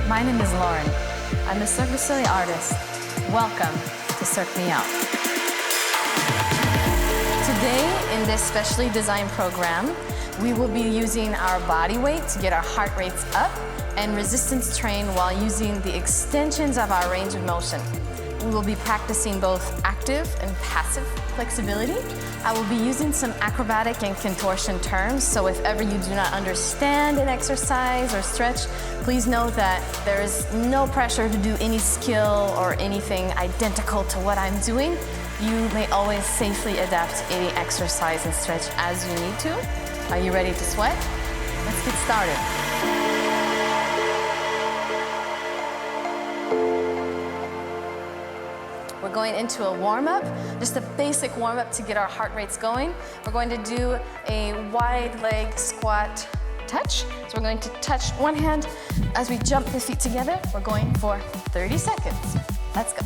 My name is Lauren. I'm a Cirque du Soleil artist. Welcome to CirqueMeOut. Today, in this specially designed program, we will be using our body weight to get our heart rates up and resistance train while using the extensions of our range of motion. We will be practicing both active and passive flexibility. I will be using some acrobatic and contortion terms, so if ever you do not understand an exercise or stretch, please know that there is no pressure to do any skill or anything identical to what I'm doing. You may always safely adapt any exercise and stretch as you need to. Are you ready to sweat? Let's get started. We're going into a warm-up, just a basic warm-up to get our heart rates going. We're going to do a wide leg squat touch. So we're going to touch one hand as we jump the feet together. We're going for 30 seconds. Let's go.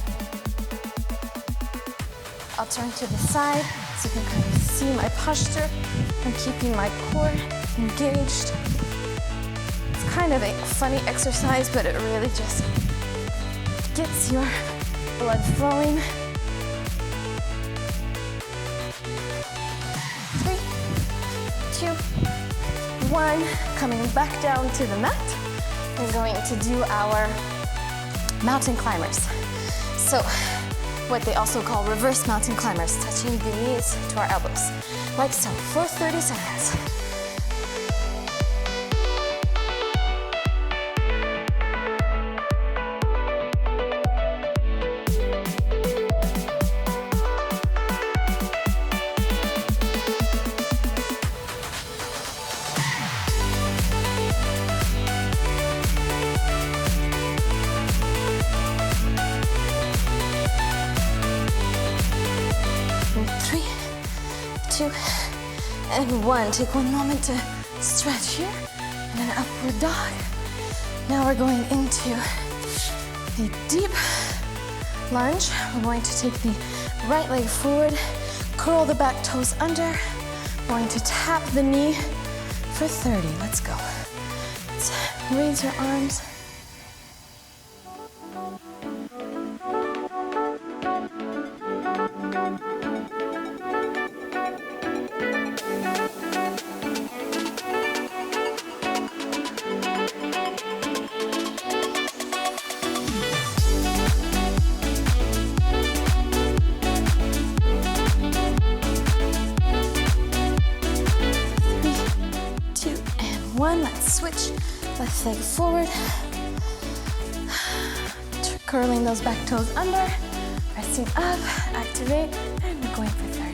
I'll turn to the side so you can kind of see my posture. I'm keeping my core engaged. It's kind of a funny exercise, but it really just gets your blood flowing. 3, 2, 1. Coming back down to the mat. We're going to do our mountain climbers. So, what they also call reverse mountain climbers, touching the knees to our elbows, like so, for 30 seconds. And 1. Take one moment to stretch here, and an upward dog. Now we're going into a deep lunge. We're going to take the right leg forward, curl the back toes under. We're going to tap the knee for 30. Let's go. Let's raise your arms. Let's switch, left leg forward, curling those back toes under, pressing up, activate, and we're going for 30.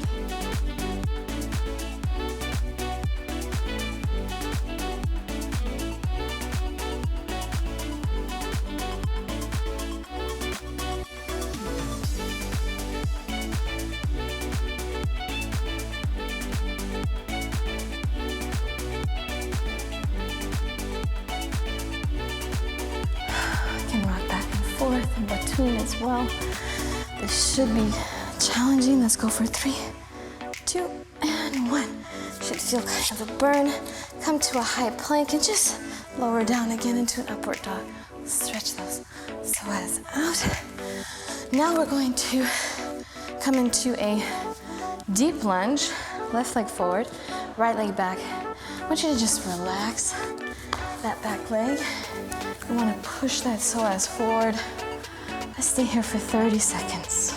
And between as well. This should be challenging. Let's go for 3, 2, and 1. Should feel kind of a burn. Come to a high plank and just lower down again into an upward dog. Stretch those psoas out. Now we're going to come into a deep lunge. Left leg forward, right leg back. I want you to just relax that back leg. You want to push that psoas forward. Let's stay here for 30 seconds.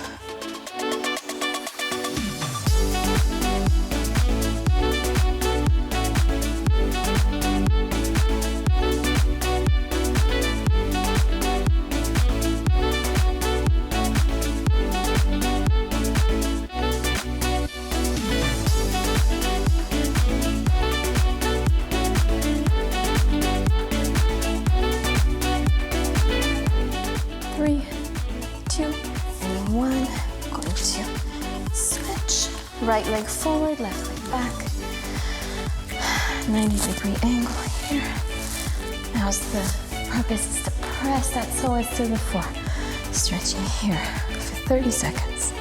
Right leg forward, left leg back. 90-degree angle here. Now the purpose is to press that psoas to the floor. Stretching here for 30 seconds.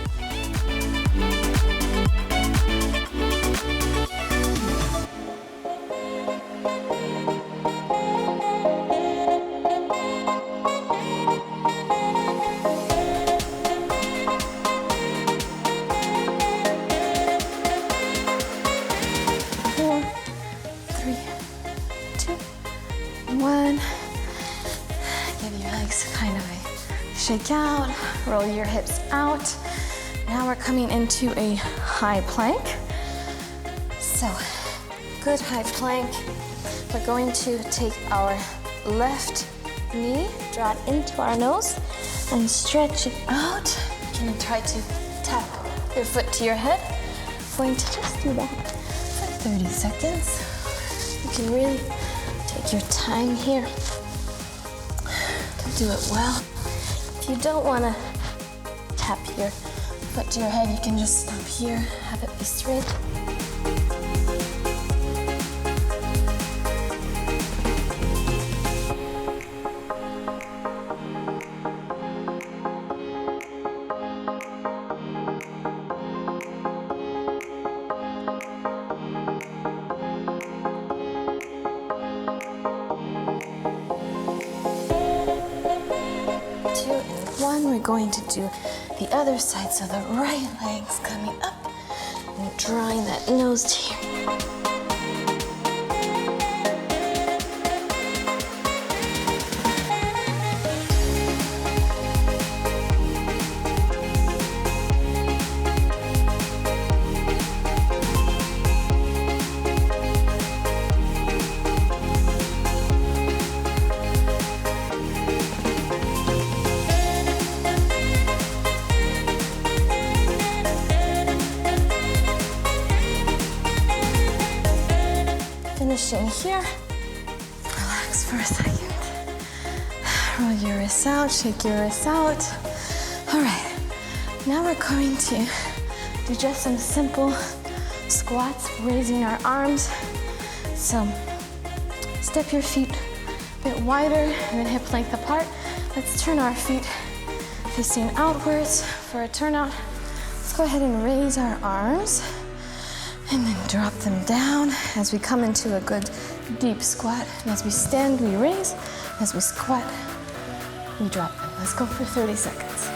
shake out, roll your hips out. Now we're coming into a high plank. So, good high plank. We're going to take our left knee, draw it into our nose, and stretch it out. You can try to tap your foot to your head. Going to just do that for 30 seconds. You can really take your time here to do it well. If you don't want to tap your foot to your head, you can just stop here, have it be straight. We're going to do the other side, so the right leg's coming up and drawing that nose to here. Finishing here, relax for a second. Roll your wrists out, shake your wrists out. All right, now we're going to do just some simple squats, raising our arms. So step your feet a bit wider and then hip length apart. Let's turn our feet facing outwards for a turnout. Let's go ahead and raise our arms. And then drop them down as we come into a good deep squat. And as we stand, we raise. As we squat, we drop them. Let's go for 30 seconds.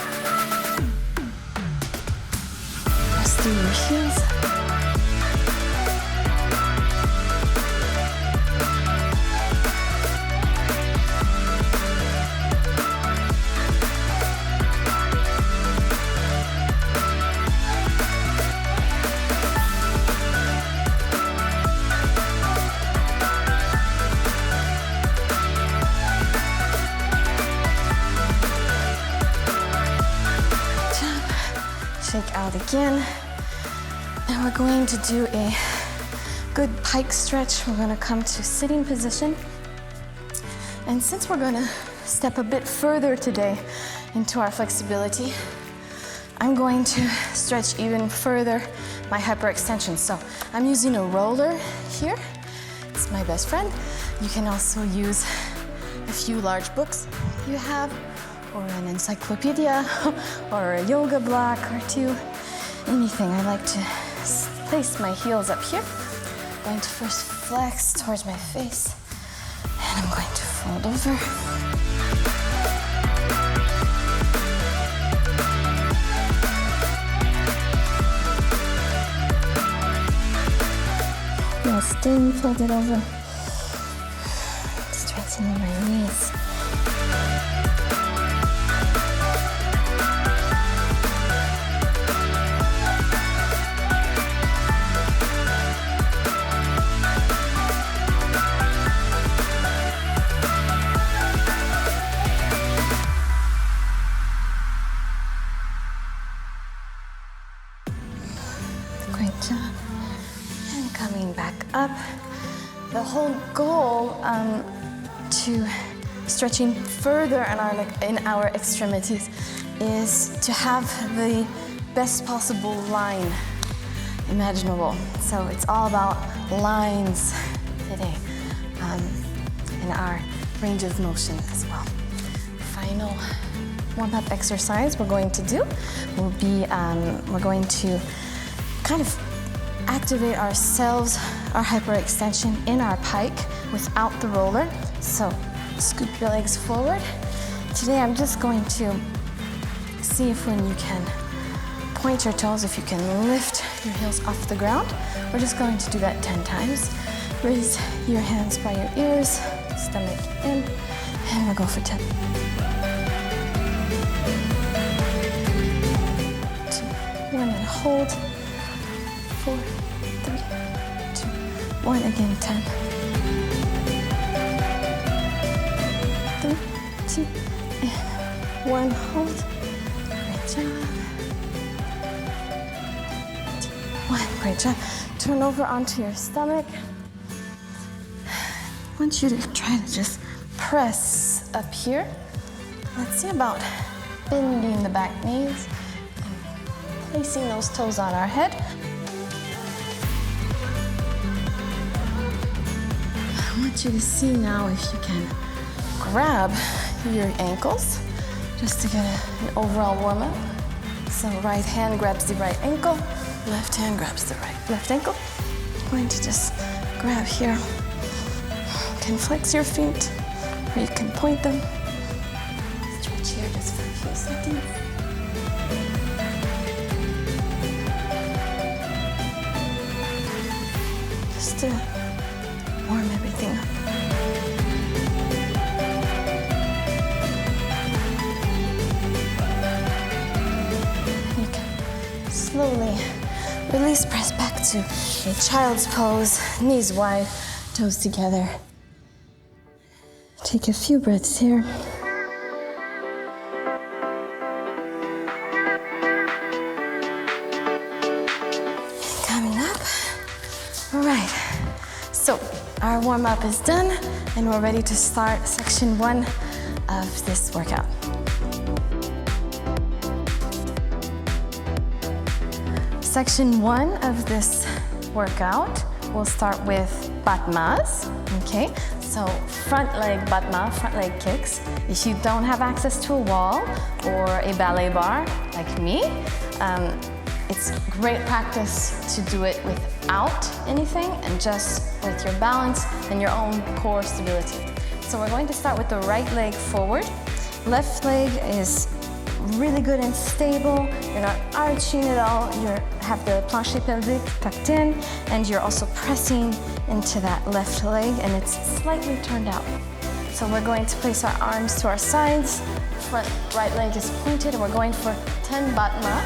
Press through your heels. Shake out again. Now we're going to do a good pike stretch. We're gonna come to sitting position. And since we're gonna step a bit further today into our flexibility, I'm going to stretch even further my hyperextension. So I'm using a roller here. It's my best friend. You can also use a few large books you have, or an encyclopedia, or a yoga block or two, anything. I like to place my heels up here. I'm going to first flex towards my face, and I'm going to fold over. Now staying folded over, strengthening my knees. Great job. And coming back up. The whole goal to stretching further in our extremities is to have the best possible line imaginable. So it's all about lines today in our range of motion as well. Final warm-up exercise we're going to do will be, we're going to kind of activate ourselves, our hyperextension in our pike without the roller. So scoop your legs forward. Today I'm just going to see if when you can point your toes, if you can lift your heels off the ground. We're just going to do that 10 times. Raise your hands by your ears, stomach in, and we'll go for 10. hold. 4, 3, 2, 1. Again, 10. 3, 2, and 1. Hold. Great job. 1. Great job. Turn over onto your stomach. I want you to try to just press up here. Let's see about bending the back knees and placing those toes on our head. I want you to see now if you can grab your ankles just to get an overall warm-up. So right hand grabs the right ankle, left hand grabs the left ankle. I'm going to just grab here. You can flex your feet or you can point them. Stretch here just for a few seconds. Just to warm everything up. You can slowly release, press back to a child's pose, knees wide, toes together. Take a few breaths here. Coming up. All right. So our warm-up is done and we're ready to start section 1 of this workout. Section 1 of this workout, we'll start with batmas, okay? So front leg batma, front leg kicks. If you don't have access to a wall or a ballet bar like me, it's great practice to do it without anything and just with your balance and your own core stability. So we're going to start with the right leg forward. Left leg is really good and stable. You're not arching at all. You have the plancher pelvic tucked in and you're also pressing into that left leg and it's slightly turned out. So we're going to place our arms to our sides. Front right leg is pointed and we're going for 10 batma.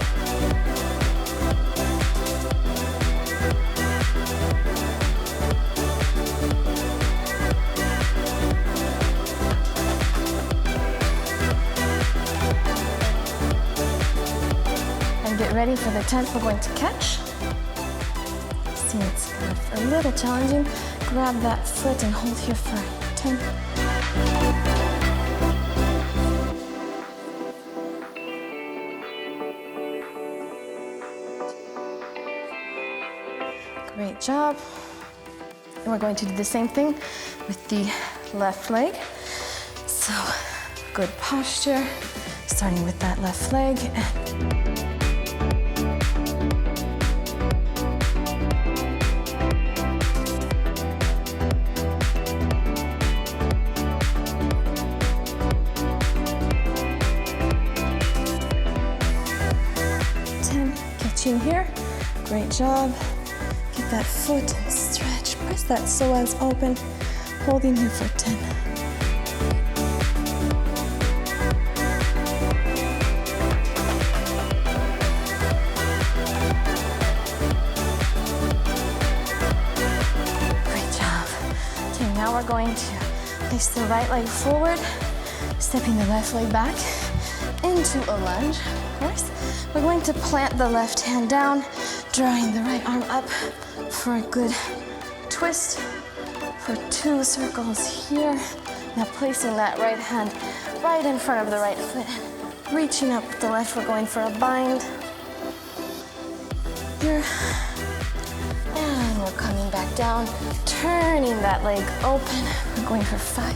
Get ready for the 10th, we're going to catch. See, it's a little challenging. Grab that foot and hold here for 10. Great job. And we're going to do the same thing with the left leg. So, good posture, starting with that left leg. 10, catching here. Great job. Get that foot and stretch. Press that psoas open. Holding here for 10. Now we're going to place the right leg forward, stepping the left leg back into a lunge. Of course, we're going to plant the left hand down, drawing the right arm up for a good twist for 2 circles here. Now placing that right hand right in front of the right foot, reaching up with the left, we're going for a bind here. And we're coming back down, turning that leg open. We're going for 5.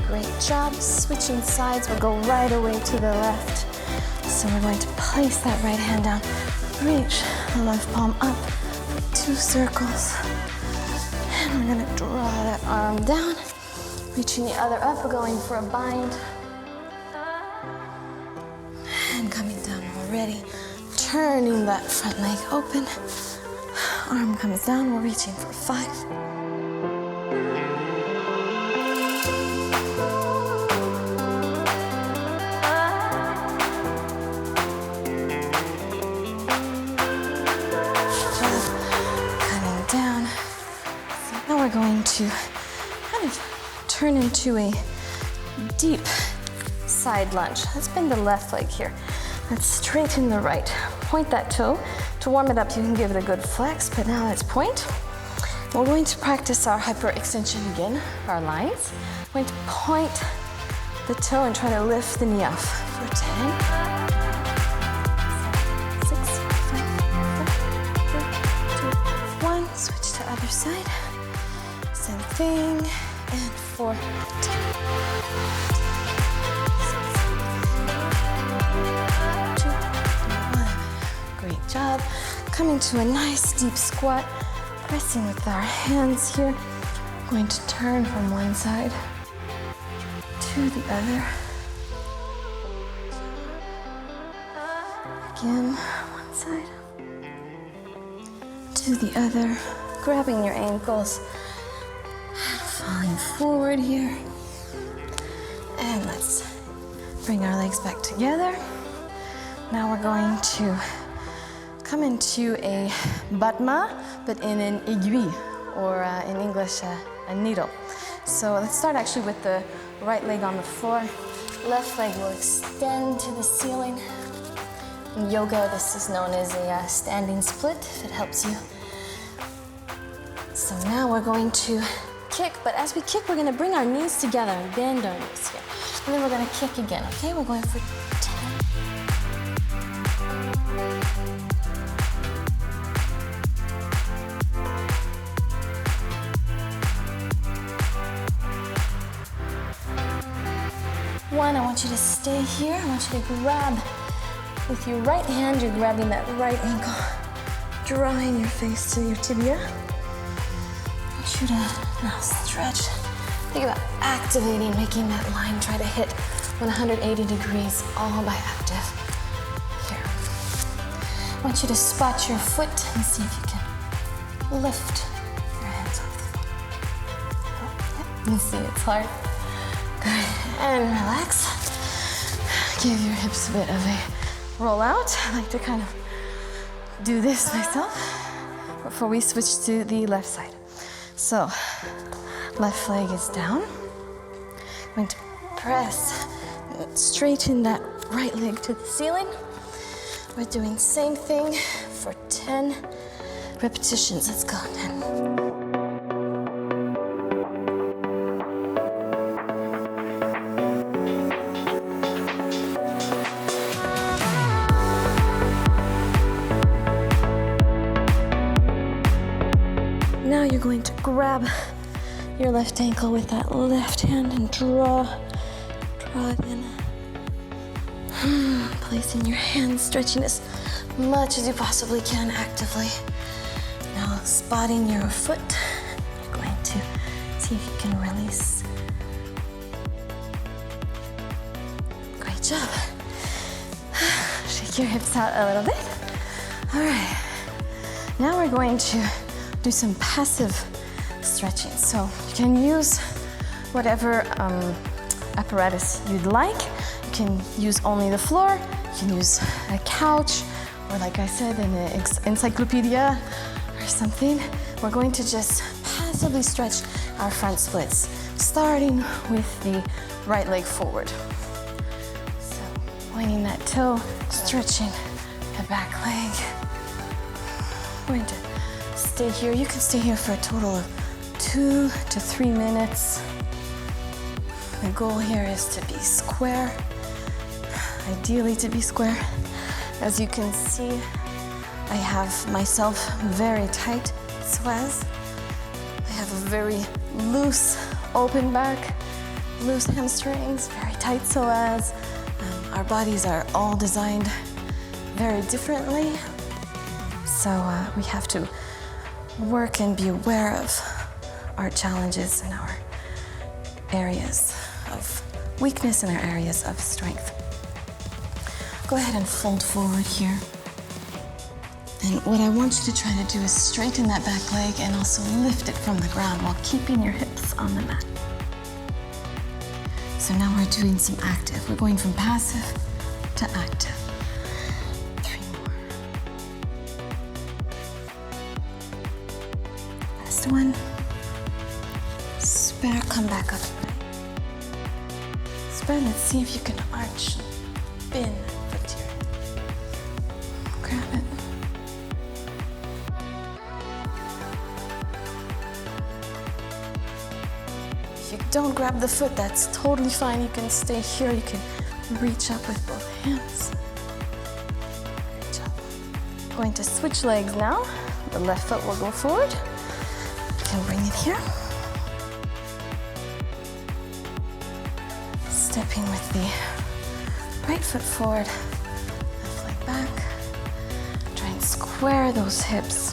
Great job. Switching sides, we'll go right away to the left. So we're going to place that right hand down, reach the left palm up for 2 circles. And we're gonna draw that arm down, reaching the other up, we're going for a bind. And coming down already, turning that front leg open. arm comes down, we're reaching for 5. Cutting down. So now we're going to kind of turn into a deep side lunge. Let's bend the left leg here. Let's straighten the right. Point that toe. To warm it up, you can give it a good flex, but now let's point. We're going to practice our hyperextension again, our lines. We're going to point the toe and try to lift the knee off for 10, 6, 5, 4, 3, 2, 1. Switch to other side. Same thing. And 4, 10. Great job. Coming to a nice deep squat, pressing with our hands here. Going to turn from one side to the other. Again, one side to the other. Grabbing your ankles, falling forward here. And let's bring our legs back together. Now we're going to come into a battement, but in an aiguille, or in English, a needle. So let's start actually with the right leg on the floor. Left leg will extend to the ceiling. In yoga, this is known as a standing split, if it helps you. So now we're going to kick, but as we kick, we're gonna bring our knees together and bend our knees here. And then we're gonna kick again, okay? We're going for 10. One, I want you to stay here. I want you to grab with your right hand, you're grabbing that right ankle, drawing your face to your tibia. I want you to now stretch. Think about activating, making that line try to hit 180 degrees, all by active. Here. I want you to spot your foot and see if you can lift your hands off the floor. Oh, yep. You see it's hard. Good. And relax. Give your hips a bit of a roll out. I like to kind of do this myself before we switch to the left side. So, left leg is down. I'm going to press, straighten that right leg to the ceiling. We're doing same thing for 10 repetitions. Let's go. 10. Now you're going to grab your left ankle with that left hand and draw it in. Placing your hands, stretching as much as you possibly can actively. Now spotting your foot. You're going to see if you can release. Great job. Shake your hips out a little bit. All right. Now we're going to do some passive stretching. So you can use whatever apparatus you'd like. You can use only the floor. You can use a couch, or like I said, an encyclopedia or something. We're going to just passively stretch our front splits, starting with the right leg forward. So pointing that toe, stretching the back leg. Going to stay here. You can stay here for a total of 2 to 3 minutes. The goal here is to be square, ideally to be square. As you can see, I have myself very tight psoas. I have a very loose open back, loose hamstrings, very tight psoas. Our bodies are all designed very differently, so we have to work and be aware of our challenges and our areas of weakness and our areas of strength. Go ahead and fold forward here. And what I want you to try to do is straighten that back leg and also lift it from the ground while keeping your hips on the mat. So now we're doing some active. We're going from passive to active. 3 more. Last one. Spread, come back up. Spread, let's see if you can arch, bend, foot to your hip. Grab it. If you don't grab the foot, that's totally fine. You can stay here. You can reach up with both hands. Good job. Going to switch legs now. The left foot will go forward. You can bring it here. Stepping with the right foot forward, left leg back. Try and square those hips,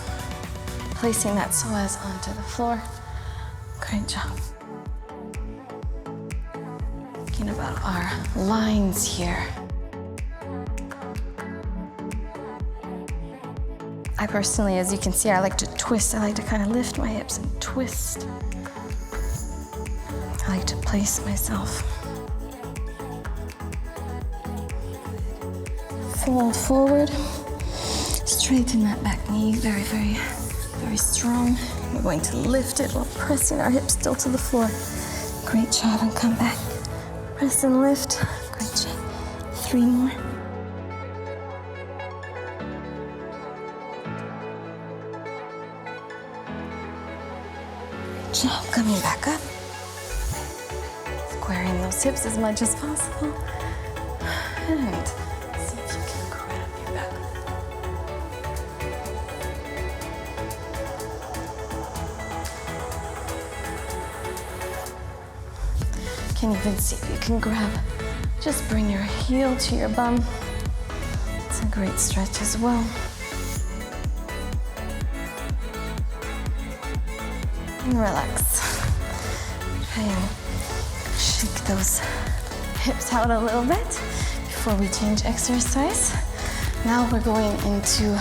placing that psoas onto the floor. Great job. Thinking about our lines here. I personally, as you can see, I like to twist. I like to kind of lift my hips and twist. I like to place myself. Fold forward, straighten that back knee, very, very, very strong. We're going to lift it while pressing our hips still to the floor. Great job, and come back. Press and lift, great job. 3 more. Great job, coming back up. Squaring those hips as much as possible. And can even see if you can grab, just bring your heel to your bum. It's a great stretch as well. And relax. Try and shake those hips out a little bit before we change exercise. Now we're going into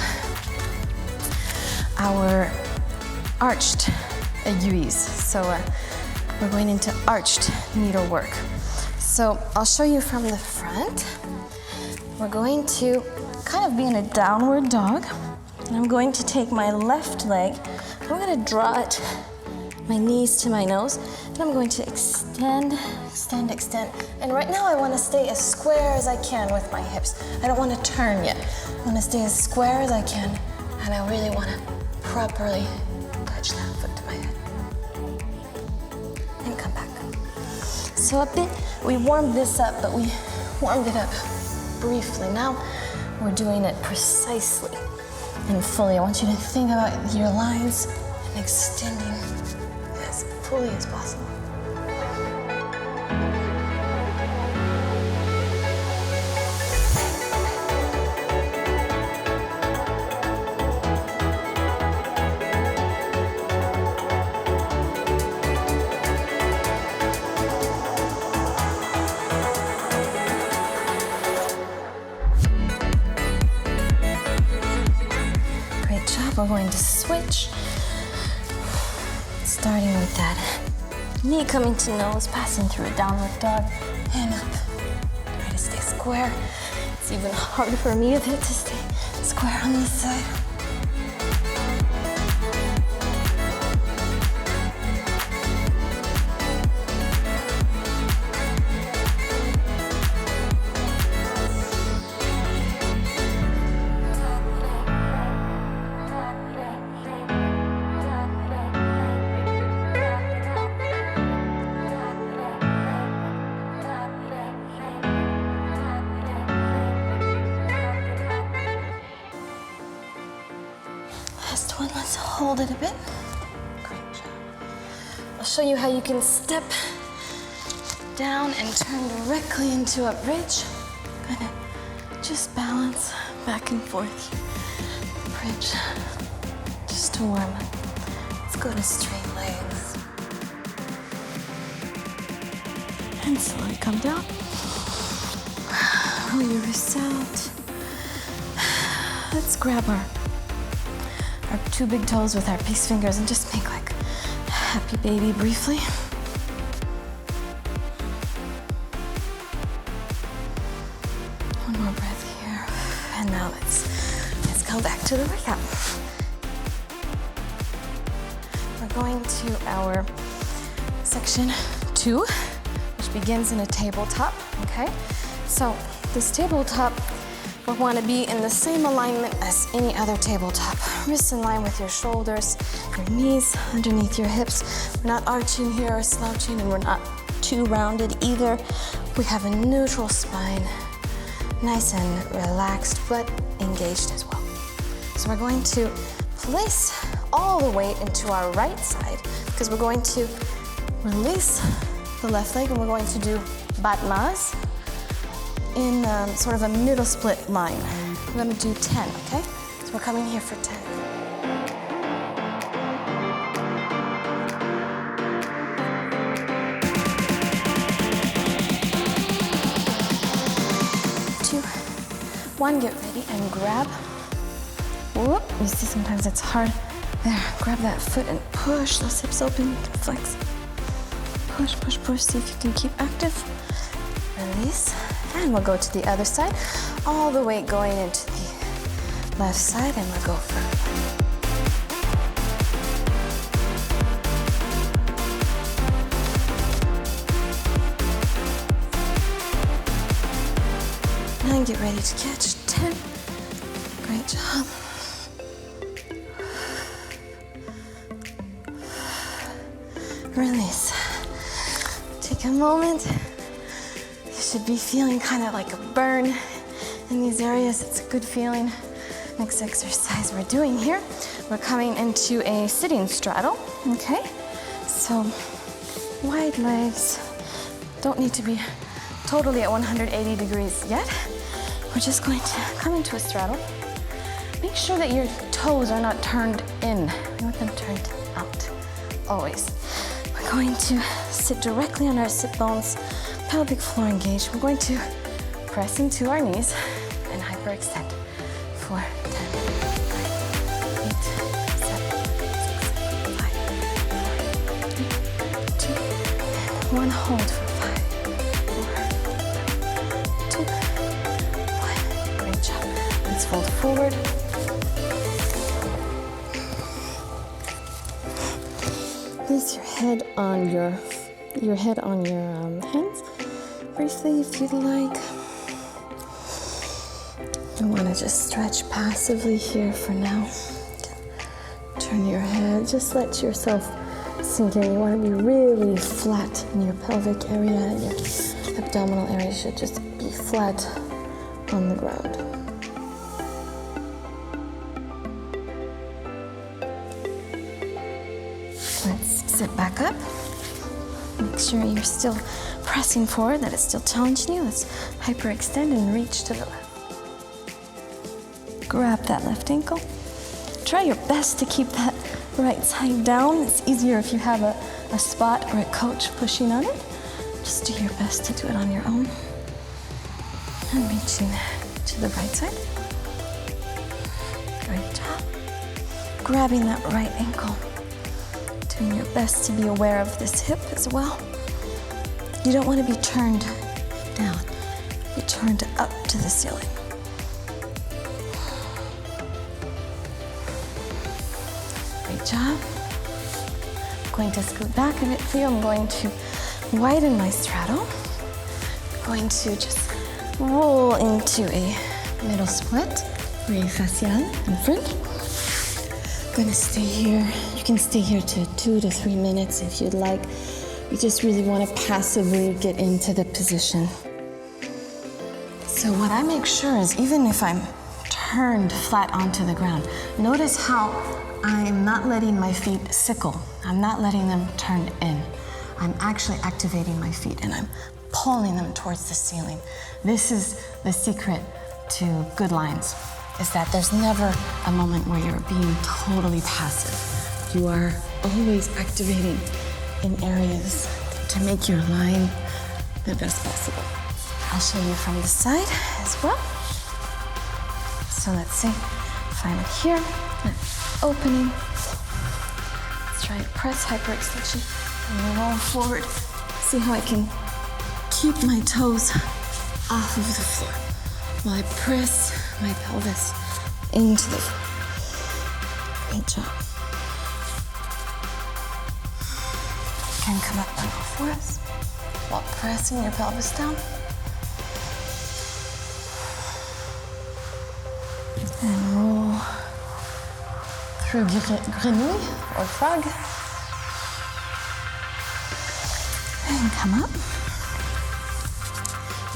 our arched aiguilles. So we're going into arched needlework. So I'll show you from the front. We're going to kind of be in a downward dog. And I'm going to take my left leg. I'm going to draw it, my knees to my nose. And I'm going to extend, extend, extend. And right now I want to stay as square as I can with my hips. I don't want to turn yet. I want to stay as square as I can. And I really want to properly touch that foot to my head. And come back. So a bit, we warmed this up, but we warmed it up briefly. Now we're doing it precisely and fully. I want you to think about your lines and extending as fully as possible. We're going to switch, starting with that knee coming to nose, passing through a downward dog, and up. Try to stay square. It's even harder for me to stay square on this side. Let's hold it a bit. Great job. I'll show you how you can step down and turn directly into a bridge. Kind of just balance back and forth. Bridge, just to warm up. Let's go to straight legs. And slowly come down. Roll your wrists out. Let's grab our our two big toes with our peace fingers and just make like a happy baby briefly. One more breath here. And now let's go back to the workout. We're going to our section 2, which begins in a tabletop, okay? So this tabletop, we want to be in the same alignment as any other tabletop. Wrists in line with your shoulders, your knees underneath your hips. We're not arching here or slouching, and we're not too rounded either. We have a neutral spine, nice and relaxed, but engaged as well. So we're going to place all the weight into our right side because we're going to release the left leg and we're going to do battements in sort of a middle split line. We're gonna do 10, okay? So we're coming here for 10. 2, 1, get ready and grab. Whoop, you see sometimes it's hard. There, grab that foot and push those hips open, flex. Push, push, push, see if you can keep active. Release, and we'll go to the other side. All the weight going into the left side, and we'll go for it. And get ready to catch 10. Great job. Release. Take a moment. You should be feeling kind of like a burn in these areas. It's a good feeling. Next exercise we're doing here, we're coming into a sitting straddle, okay? So wide legs, don't need to be totally at 180 degrees yet. We're just going to come into a straddle. Make sure that your toes are not turned in. We want them turned out, always. We're going to sit directly on our sit bones, pelvic floor engaged. We're going to press into our knees and hyperextend for 10, 9, 8, 7, 6, 5, 4, 3, 2, and 1. Hold for 5, 4, 2, 1. Great job. Let's fold forward. Place your head on your hands briefly if you'd like. You want to just stretch passively here for now. Turn your head, just let yourself sink in. You want to be really flat in your pelvic area, and your abdominal area should just be flat on the ground. Let's sit back up. Make sure you're still pressing forward, that it's still challenging you. Let's hyperextend and reach to the left. Grab that left ankle. Try your best to keep that right side down. It's easier if you have a spot or a coach pushing on it. Just do your best to do it on your own. And reaching to the right side. Great job. Grabbing that right ankle. Doing your best to be aware of this hip as well. You don't want to be turned down. Be turned up to the ceiling. Great job. I'm going to scoot back a bit for you. I'm going to widen my straddle. I'm going to just roll into a middle split, very facial in front. I'm going to stay here. You can stay here to 2 to 3 minutes if you'd like. You just really want to passively get into the position. So what I make sure is, even if I'm turned flat onto the ground, notice how I'm not letting my feet sickle. I'm not letting them turn in. I'm actually activating my feet and I'm pulling them towards the ceiling. This is the secret to good lines, is that there's never a moment where you're being totally passive. You are always activating in areas to make your line the best possible. I'll show you from the side as well. So let's say if I'm here, opening. Let's try press hyperextension and roll forward. See how I can keep my toes off of the floor while I press my pelvis into the floor. Great job. You can come up on all fours while pressing your pelvis down. And roll through grenouille or frog. And come up.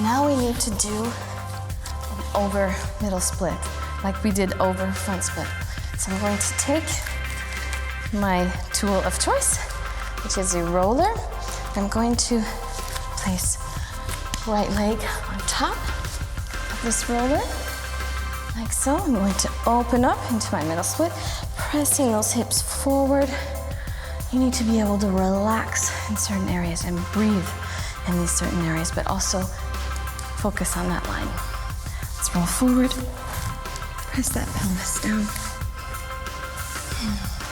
Now we need to do an over middle split, like we did over front split. So I'm going to take my tool of choice, which is a roller. I'm going to place right leg on top of this roller, like so. I'm going to open up into my middle split, pressing those hips forward. You need to be able to relax in certain areas and breathe in these certain areas, but also focus on that line. Let's roll forward, press that pelvis down.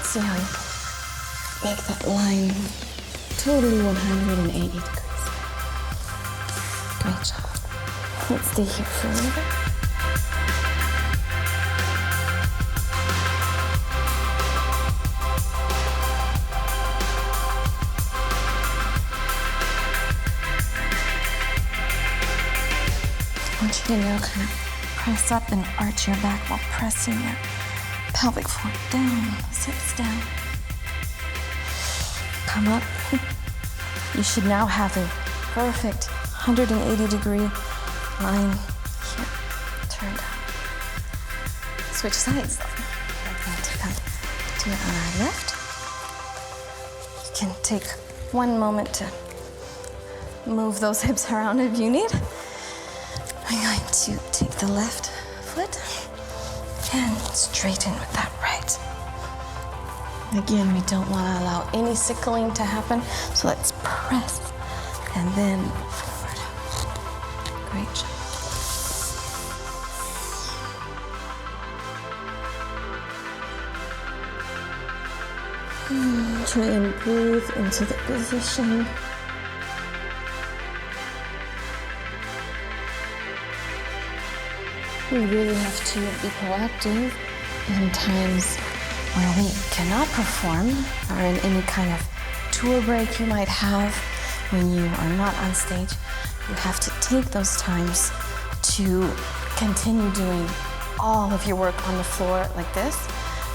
See how you make that line totally 180 degrees. Great job. Let's stay here for a little bit. I want you to now kind of press up and arch your back while pressing your pelvic floor down, hips down. Come up. You should now have a perfect 180 degree line here. Turn down. Switch sides though. We're going to come do it on our left. You can take one moment to move those hips around if you need. I'm going to take the left foot and straighten with that right. Again, we don't want to allow any sickling to happen, so let's press and then forward. Great job. Try and breathe into the position. We really have to be proactive in times where we cannot perform, or in any kind of tour break you might have when you are not on stage. You have to take those times to continue doing all of your work on the floor like this,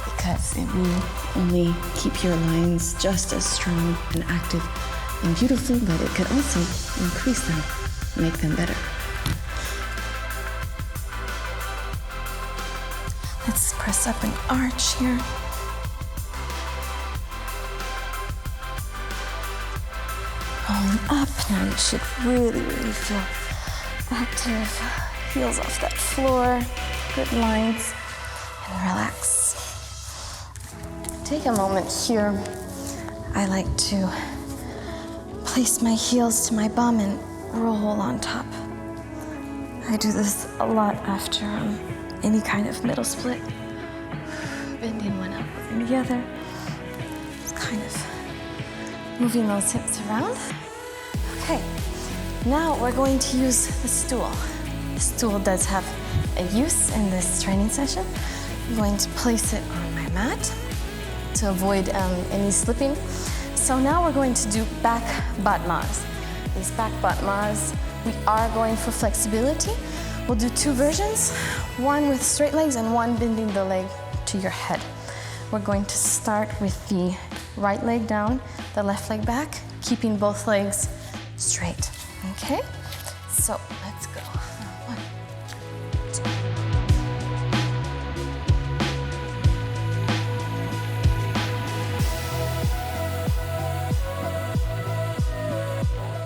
because it will only keep your lines just as strong and active and beautiful, but it could also increase them, make them better. Let's press up an arch here. Rolling up. Now you should really, really feel active. Heels off that floor. Good lines. And relax. Take a moment here. I like to place my heels to my bum and roll on top. I do this a lot after any kind of middle split. Bending one up and the other. Just kind of moving those hips around. Okay, now we're going to use the stool. The stool does have a use in this training session. I'm going to place it on my mat to avoid any slipping. So now we're going to do back battements. These back battements, we are going for flexibility. We'll do two versions, one with straight legs and one bending the leg to your head. We're going to start with the right leg down, the left leg back, keeping both legs straight, okay? So let's go. 1, 2.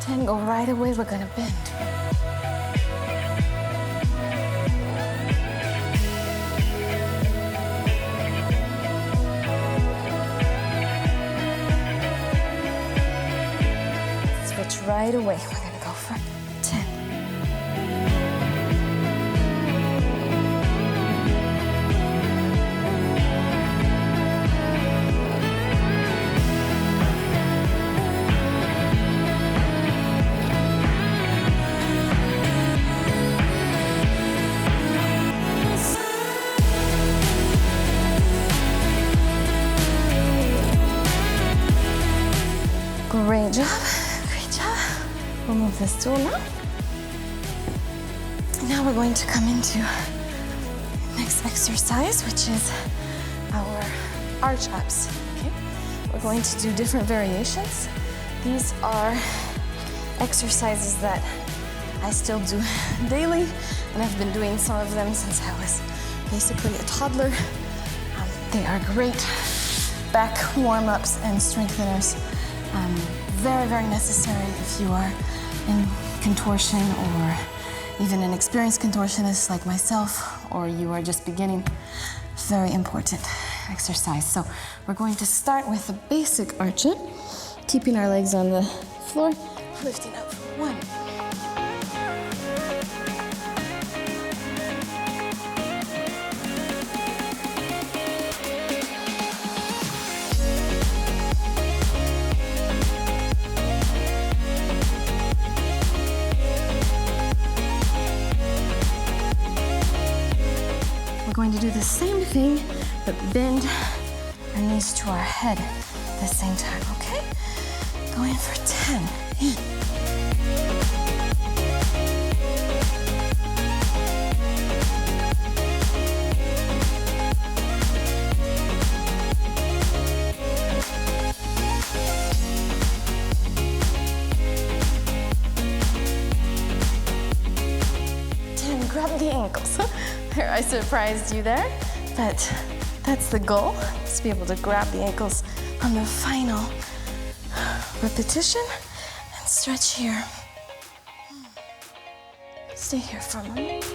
10, go right away, we're gonna bend. Right away, we're gonna go for 10. the stool now. Now we're going to come into next exercise, which is our arch abs. Okay? We're going to do different variations. These are exercises that I still do daily, and I've been doing some of them since I was basically a toddler. They are great back warm-ups and strengtheners. Very, very necessary if you are in contortion or even an experienced contortionist like myself, or you are just beginning. Very important exercise. So we're going to start with a basic arch up, keeping our legs on the floor, lifting up for 1. We're going to do the same thing, but bend our knees to our head at the same time, okay? Going for 10, in. Grab the ankles. There, I surprised you there, but that's the goal, is to be able to grab the ankles on the final repetition and stretch here. Stay here for a moment.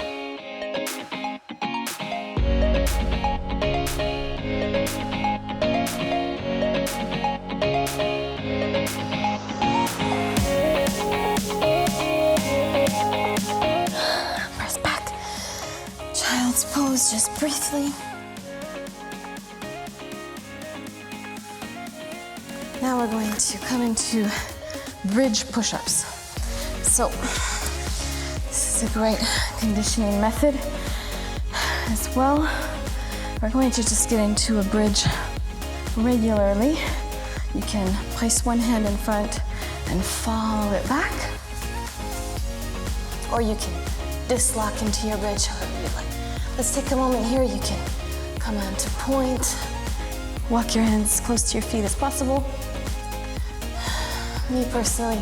Pose just briefly. Now we're going to come into bridge push-ups. So this is a great conditioning method as well. We're going to just get into a bridge regularly. You can place one hand in front and follow it back, or you can dislock into your bridge however you like. Let's take a moment here. You can come on to point. Walk your hands as close to your feet as possible. Me personally,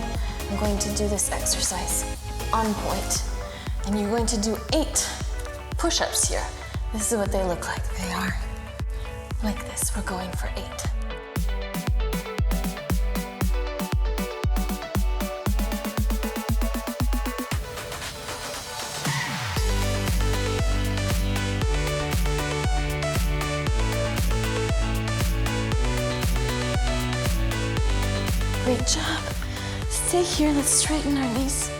I'm going to do this exercise on point. And you're going to do 8 push-ups here. This is what they look like. They are like this. We're going for 8. Great job. Stay here, let's straighten our knees.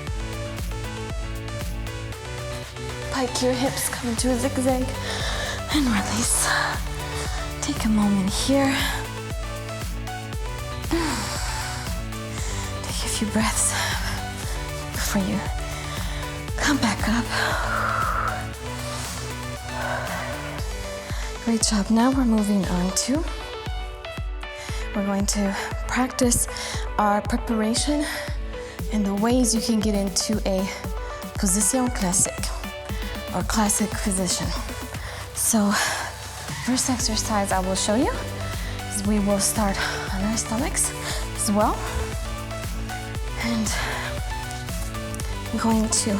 Pike your hips, come into a zigzag, and release. Take a moment here. Take a few breaths before you come back up. Great job. Now we're moving on to, we're going to practice our preparation and the ways you can get into a position classique or classic position. So first exercise I will show you is we will start on our stomachs as well. And I'm going to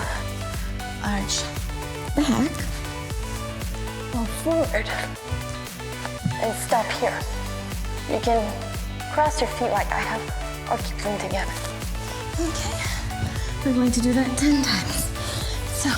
arch back, go forward, and stop here. You can cross your feet like I have, or keep them together. Okay, we're going to do that 10 times. So,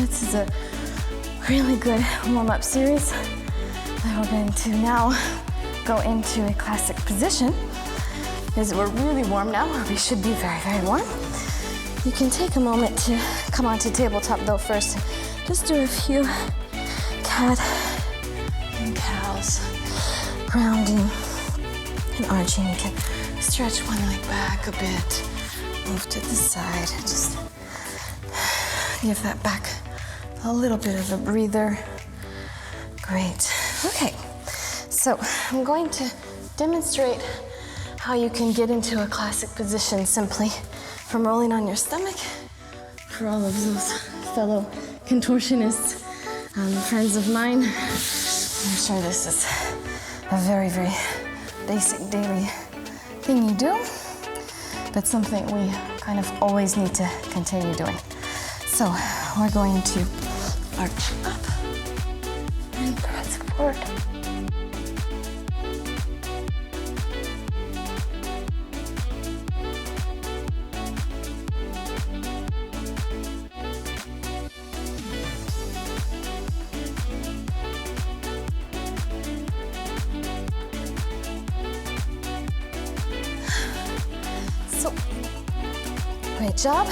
This is a really good warm-up series. And we're going to now go into a classic position because we're really warm now, or we should be very, very warm. You can take a moment to come onto tabletop though first. Just do a few cat and cows, rounding and arching. You can stretch one leg back a bit, move to the side, just give that back a little bit of a breather. Great. Okay, so I'm going to demonstrate how you can get into a classic position simply from rolling on your stomach. For all of those fellow contortionists, friends of mine, I'm sure this is a very, very basic daily thing you do, but something we kind of always need to continue doing. So we're going to arch up and press forward. So, great job.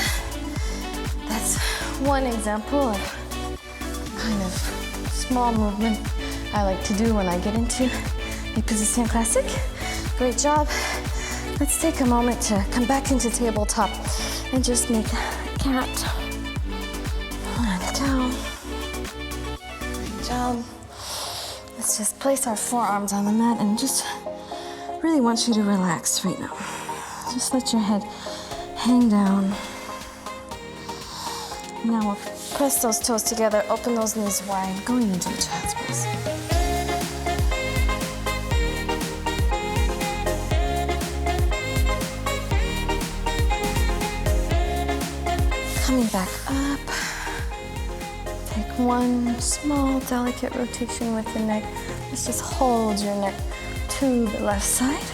That's one example of kind of small movement I like to do when I get into a position classic. Great job. Let's take a moment to come back into tabletop and just make a cat and a cow. Great job. Let's just place our forearms on the mat and just really want you to relax right now. Just let your head hang down. Now we'll press those toes together, open those knees wide, going into the child's pose. Coming back up. Take one small, delicate rotation with the neck. Let's just hold your neck to the left side.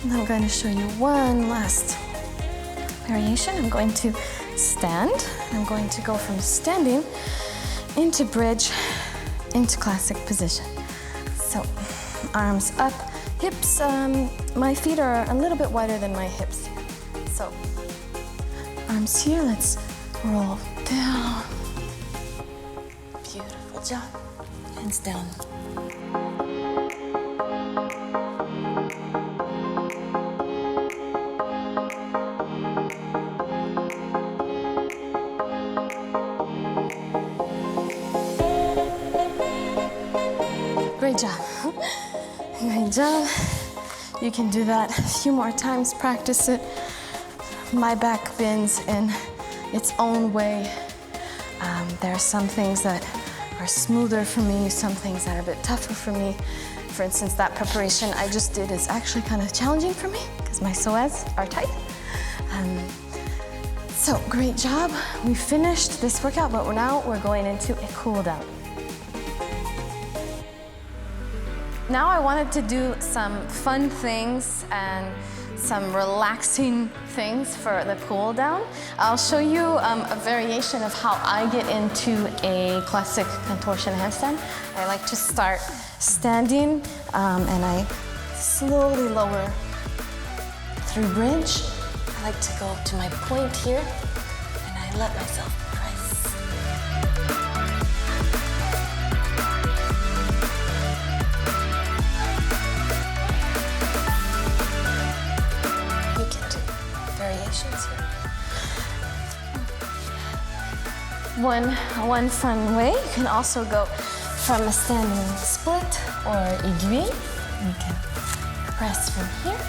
I'm going to show you one last variation. I'm going to stand. I'm going to go from standing into bridge, into classic position. So arms up, hips, my feet are a little bit wider than my hips. So arms here, let's roll down. Beautiful job. Hands down. Great job. Great job. You can do that a few more times, practice it. My back bends in its own way. There are some things that are smoother for me, some things that are a bit tougher for me. For instance, that preparation I just did is actually kind of challenging for me because my psoas are tight. So great job. We finished this workout, but now we're going into a cool down. Now I wanted to do some fun things and some relaxing things for the cool down. I'll show you a variation of how I get into a classic contortion handstand. I like to start standing and I slowly lower through bridge. I like to go to my point here and I let myself press. Variations here. One fun way, you can also go from a standing split or aiguille. You can press from here.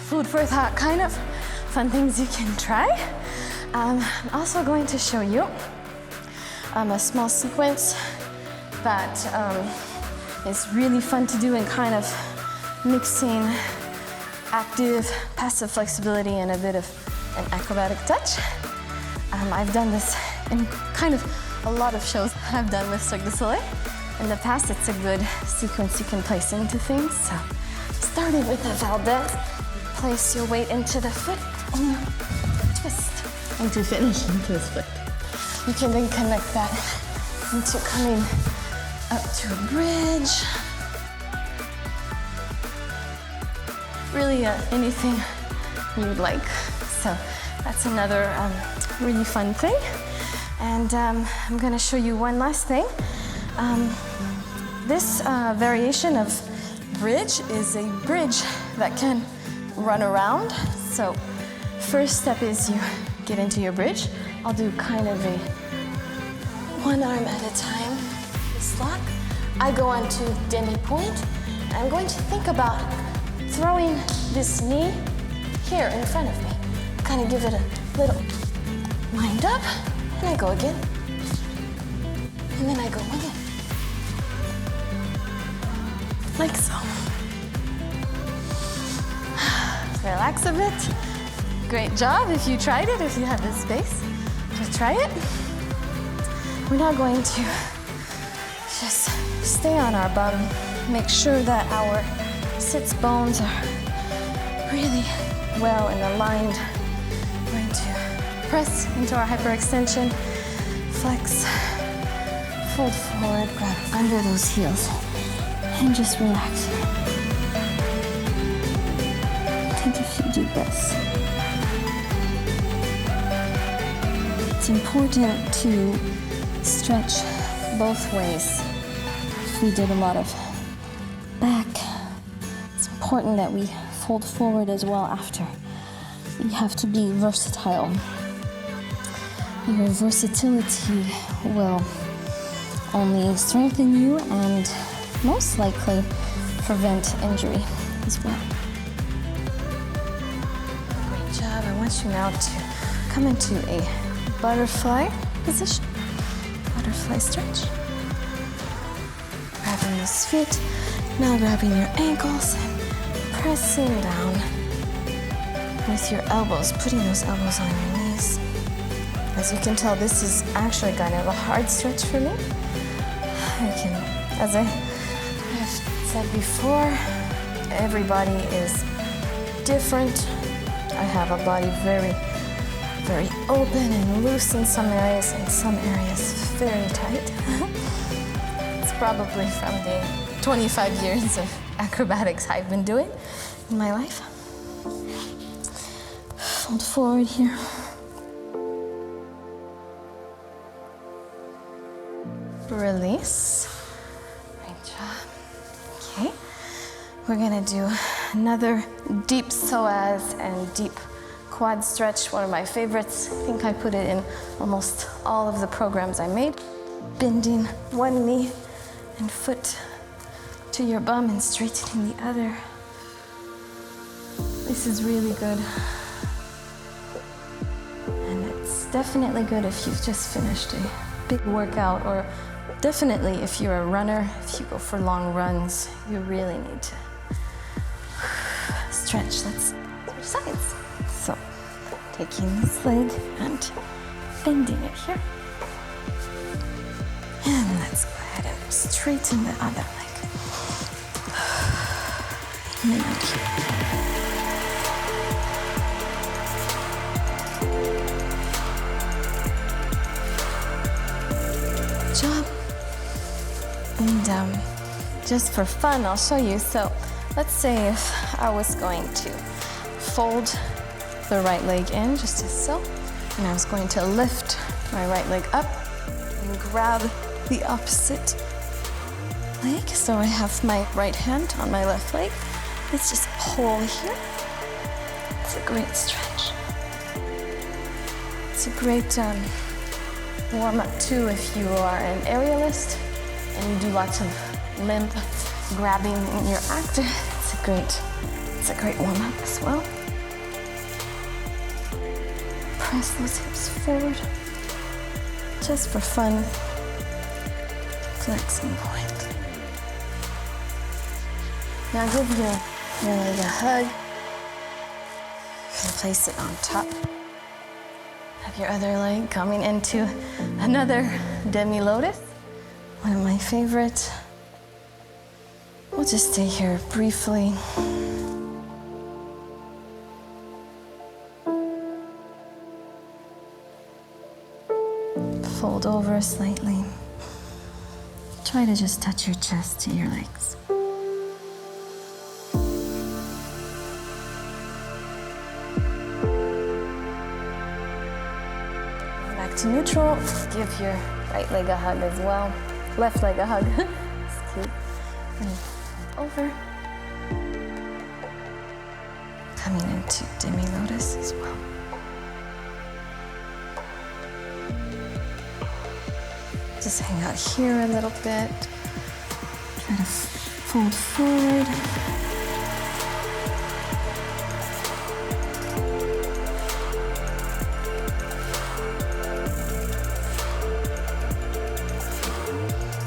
Food for thought, kind of fun things you can try. I'm also going to show you a small sequence that is really fun to do and kind of mixing active, passive flexibility and a bit of an acrobatic touch. I've done this in kind of a lot of shows I've done with Cirque du Soleil. In the past, it's a good sequence you can place into things. So, starting with the Valdez, place your weight into the foot and you twist. And to finish into his foot. You can then connect that into coming up to a bridge. Really anything you would like. So that's another really fun thing. And I'm gonna show you one last thing. This variation of bridge is a bridge that can run around. So first step is you get into your bridge. I'll do kind of a one arm at a time, this lock. I go on to demi point. I'm going to think about throwing this knee here in front of me. Kind of give it a little wind up, and I go again. And then I go again. Like so. Relax a bit. Great job if you tried it, if you have the space to try it. We're now going to just stay on our bum. Make sure that our sits bones are really well and aligned. We're going to press into our hyperextension, flex, fold forward, grab under those heels, and just relax. Take a few deep breaths. It's important to stretch both ways. If we did a lot of back, it's important that we fold forward as well after. You have to be versatile. Your versatility will only strengthen you and most likely prevent injury as well. Great job. I want you now to come into a butterfly position. Butterfly stretch. Grabbing those feet. Now grabbing your ankles and pressing down with your elbows, putting those elbows on your knees. As you can tell, this is actually kind of a hard stretch for me. As I have said before, everybody is different. I have a body very open and loose in some areas, and some areas very tight. It's probably from the 25 years of acrobatics I've been doing in my life. Fold forward here. Release. Great job. Okay. We're gonna do another deep psoas and deep quad stretch, one of my favorites. I think I put it in almost all of the programs I made. Bending one knee and foot to your bum and straightening the other. This is really good. And it's definitely good if you've just finished a big workout, or definitely if you're a runner, if you go for long runs, you really need to stretch. Let's switch sides. So, taking this leg and bending it here. And let's go ahead and straighten the other leg. And then out here. Good job. And just for fun, I'll show you. So let's say if I was going to fold the right leg in, just as so, and I was going to lift my right leg up and grab the opposite leg. So I have my right hand on my left leg. Let's just pull here. It's a great stretch. It's a great warm-up too if you are an aerialist and you do lots of limb grabbing in your act. It's a great warm-up as well. Press those hips forward, just for fun. Flexing point. Now give your leg a hug. Place it on top of your other leg, coming into another Demi Lotus, one of my favorites. We'll just stay here briefly. Fold over slightly. Try to just touch your chest to your legs. Back to neutral. Give your right leg a hug as well. Left leg a hug. It's cute. And over. Coming into Demi Lotus as well. Just hang out here a little bit. Try to fold forward.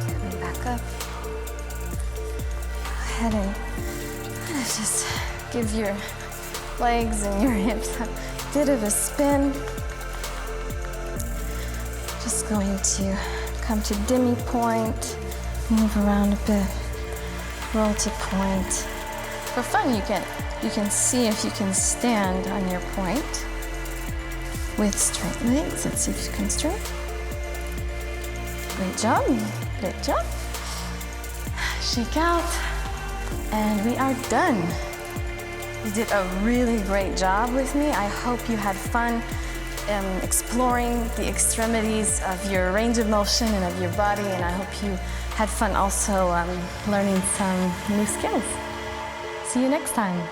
Coming back up. Go ahead and just give your legs and your hips a bit of a spin. Just going to come to demi point, move around a bit, roll to point. For fun, you can see if you can stand on your point with straight legs. Let's see if you can straight. Great job, great job. Shake out, and we are done. You did a really great job with me. I hope you had fun exploring the extremities of your range of motion and of your body, and I hope you had fun also learning some new skills. See you next time.